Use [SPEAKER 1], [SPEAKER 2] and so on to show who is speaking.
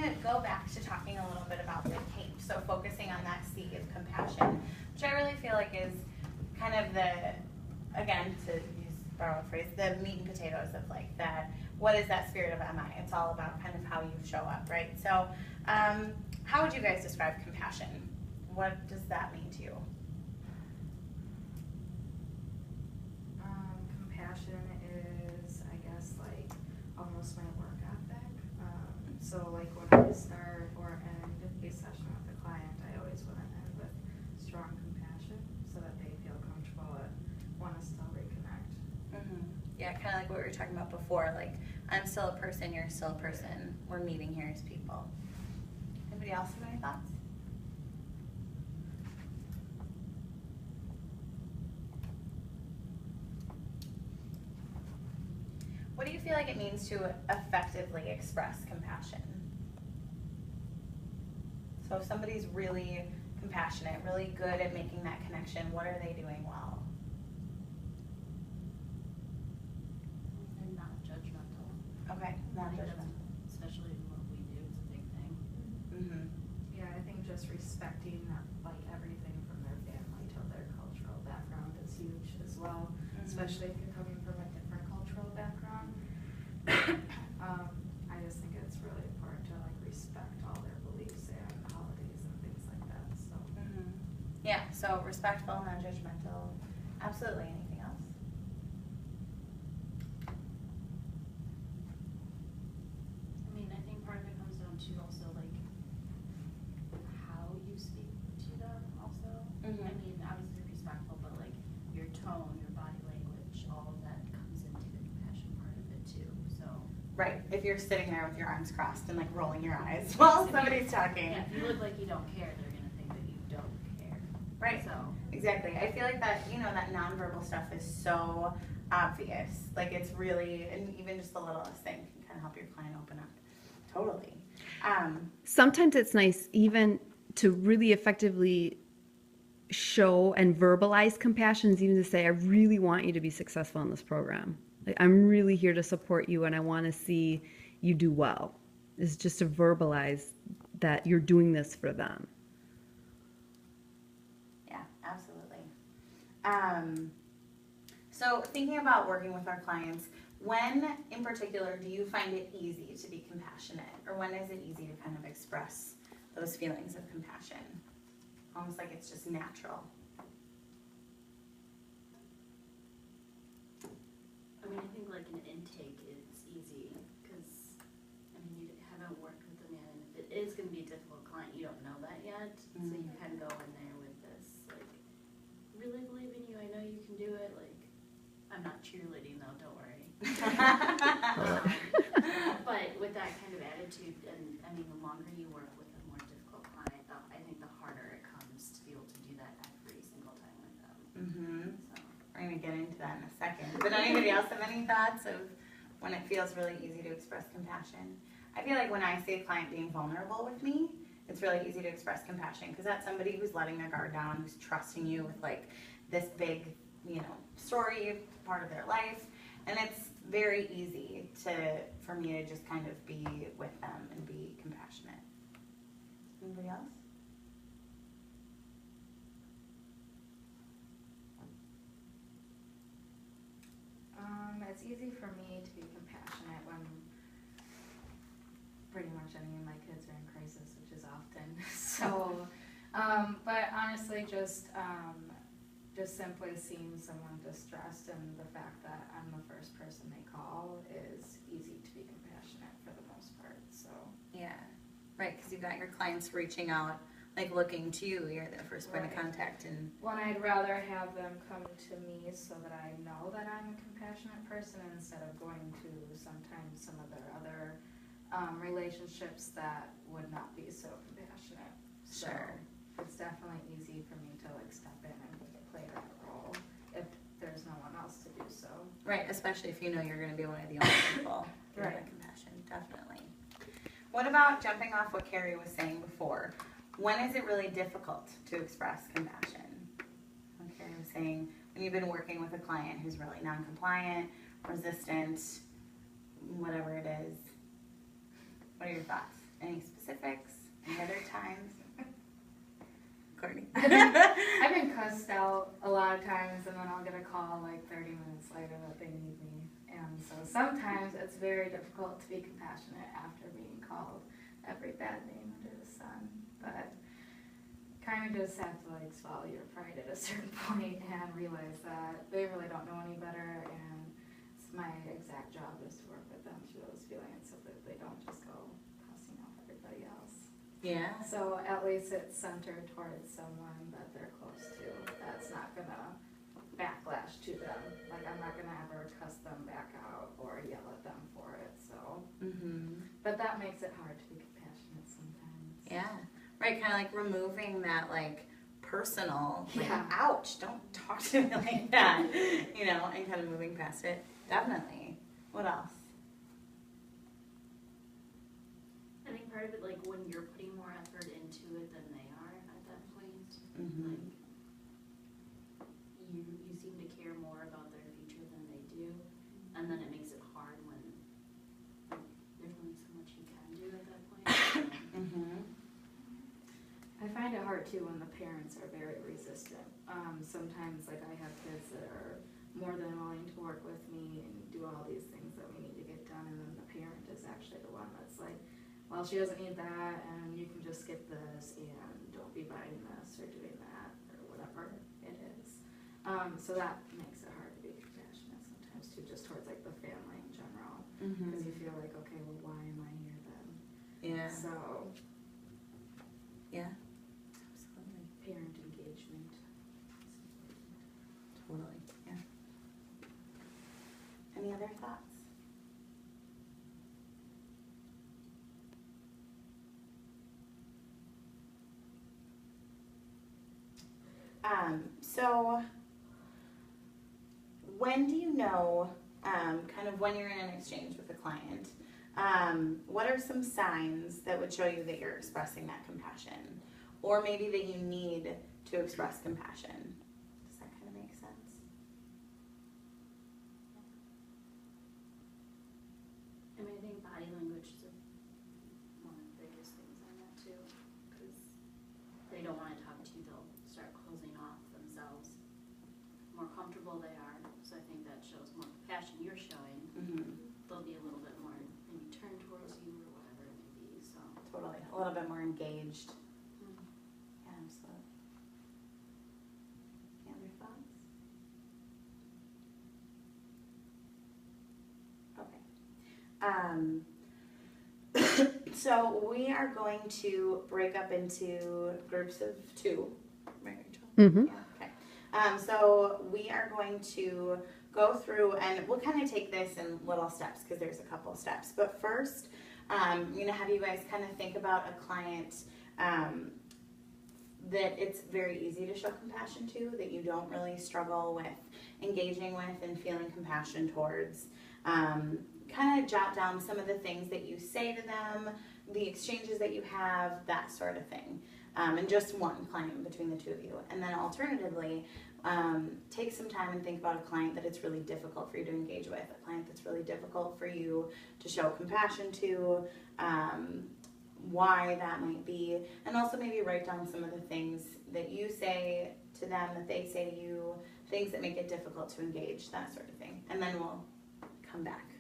[SPEAKER 1] to go back to talking a little bit about the CAPE, so focusing on that C of compassion, which I really feel like is kind of the, again, to use borrowed phrase, the meat and potatoes of like that, what is that spirit of MI? It's all about kind of how you show up, right? So how would you guys describe compassion? What does that mean to you?
[SPEAKER 2] Compassion is, I guess, like almost my work ethic. So like when I start or end a session with a client, I always want to end with strong compassion so that they feel comfortable and want to still reconnect.
[SPEAKER 1] Mm-hmm. Yeah, kind of like what we were talking about before, like I'm still a person, you're still a person, we're meeting here as people. Anybody else have any thoughts? What do you feel like it means to effectively express compassion? So if somebody's really compassionate, really good at making that connection, what are they doing well?
[SPEAKER 3] They're not judgmental.
[SPEAKER 1] Okay, not judgmental.
[SPEAKER 3] Especially in what we do, it's a big thing.
[SPEAKER 1] Mm-hmm.
[SPEAKER 2] Yeah, I think just respecting like everything from their family to their cultural background is huge as well, especially if you're coming from a different cultural background. I just think it's really important to like respect all their beliefs and holidays and things like that. So.
[SPEAKER 1] Mm-hmm. Yeah, so respectful, non-judgmental. Absolutely. Anything else?
[SPEAKER 3] I mean, I think part of it comes down to also like how you speak to them also.
[SPEAKER 1] Mm-hmm.
[SPEAKER 3] I mean, obviously respectful, but like your tone, your body language, all of that comes into the compassion part of it too. So
[SPEAKER 1] Right, if you're sitting there with your arms crossed and like rolling your eyes while somebody's talking.
[SPEAKER 3] yeah, if you look like you don't care, they're gonna think that you don't care.
[SPEAKER 1] Right.
[SPEAKER 3] So
[SPEAKER 1] Exactly. I feel like that, you know, that nonverbal stuff is so obvious. Like it's really, and even just the littlest thing can kind of help your client open up. Totally.
[SPEAKER 4] Sometimes it's nice even to really effectively show and verbalize compassion is even to say, I really want you to be successful in this program. Like, I'm really here to support you and I want to see you do well. It's just to verbalize that you're doing this for them.
[SPEAKER 1] Yeah, absolutely. So thinking about working with our clients, when in particular do you find it easy to be compassionate, or when is it easy to kind of express those feelings of compassion? Almost like it's just natural.
[SPEAKER 3] I mean, I think like an intake is easy because, I mean, you haven't worked with the man, and if it is going to be a difficult client, you don't know that yet. So you kind of go in there with this, like, really believe in you, I know you can do it. Like, I'm not cheerleading though, don't worry. But with that kind of attitude, and I mean, the longer you work with a more difficult client, I think the harder it comes to be able to do that every single time with them.
[SPEAKER 1] Mm-hmm.
[SPEAKER 3] So.
[SPEAKER 1] We're going to get into that in a second. But anybody else have any thoughts of when it feels really easy to express compassion? I feel like when I see a client being vulnerable with me, it's really easy to express compassion because that's somebody who's letting their guard down, who's trusting you with like this big, you know, story, part of their life. And it's very easy for me to just kind of be with them and be compassionate. Anybody else?
[SPEAKER 2] It's easy for me to be compassionate when pretty much any of my kids are in crisis, which is often. So, but honestly, just simply seeing someone distressed and the fact that I'm the first person they call is easy to be compassionate for the most part. So
[SPEAKER 1] Yeah, right, because you've got your clients reaching out, like looking to you. You're their first point of contact, and
[SPEAKER 2] when I'd rather have them come to me so that I know that I'm a compassionate person instead of going to sometimes some of their other relationships that would not be so compassionate.
[SPEAKER 1] Sure.
[SPEAKER 2] So it's definitely easy for me to like step in and play that role if there's no one else to do so.
[SPEAKER 1] right, especially if you know you're going to be one of the only people with
[SPEAKER 2] Right.
[SPEAKER 1] that compassion, definitely. What about jumping off what Carrie was saying before? When is it really difficult to express compassion? When Carrie was saying, when you've been working with a client who's really non-compliant, resistant, whatever it is, what are your thoughts? Any specific specifics? Any other times? Courtney.
[SPEAKER 2] I've been cussed out a lot of times, and then I'll get a call like 30 minutes later that they need me. And so sometimes it's very difficult to be compassionate after being called every bad name under the sun. But kind of just have to like swallow your pride at a certain point and realize that they really don't know any better, and it's my exact job is to work with them through those feelings so that they don't just go cussing off everybody else.
[SPEAKER 1] Yeah.
[SPEAKER 2] So at least it's centered towards someone that they're close to. That's not gonna backlash to them. Like I'm not gonna ever cuss them back out or yell at them for it. So, but that makes it hard to be compassionate sometimes.
[SPEAKER 1] Yeah. Right. Kind of like removing that like personal. Like,
[SPEAKER 2] Yeah.
[SPEAKER 1] ouch! Don't talk to me like that. You know, and kind of moving past it. Definitely. What else?
[SPEAKER 3] I think part of it, like when you're putting more effort into it than they are at that point, like you seem to care more about their future than they do, and then it makes it hard when like, there's only so much you can do at that point.
[SPEAKER 2] I find it hard too when the parents are very resistant. Sometimes like I have kids that are more than willing to work with me and do all these things that we need to get done, and then the parent is actually the one that's like, well, she doesn't need that, and you can just skip this, and don't be buying this or doing that, or whatever it is. So that makes it hard to be compassionate sometimes too, just towards like the family in general, because you feel like, okay, well, why am I here then?
[SPEAKER 1] Yeah.
[SPEAKER 2] So,
[SPEAKER 1] Yeah. Absolutely.
[SPEAKER 2] parent engagement.
[SPEAKER 1] Totally. Yeah. Any other thoughts? So when do you know, kind of when you're in an exchange with a client, what are some signs that would show you that you're expressing that compassion? Or maybe that you need to express compassion? Does that kind of make sense?
[SPEAKER 3] I mean, I think body language is one of the biggest things on that too, because they don't want to talk to you, they'll start closing off themselves. The more comfortable they are, so I think that shows more compassion you're showing. They'll be a little bit more maybe turn towards you or whatever it may be. So
[SPEAKER 1] Totally. A little bit more engaged. Yeah, absolutely. Any other thoughts? Okay. So we are going to break up into groups of two. Right, Rachel? Yeah, okay. So we are going to go through, and we'll kind of take this in little steps because there's a couple of steps. But first, I'm going to have you guys kind of think about a client that it's very easy to show compassion to, that you don't really struggle with engaging with and feeling compassion towards. Kind of jot down some of the things that you say to them, the exchanges that you have, that sort of thing. And just one client between the two of you. And then alternatively, take some time and think about a client that it's really difficult for you to engage with, a client that's really difficult for you to show compassion to, why that might be, and also maybe write down some of the things that you say to them, that they say to you, things that make it difficult to engage, that sort of thing. And then we'll come back.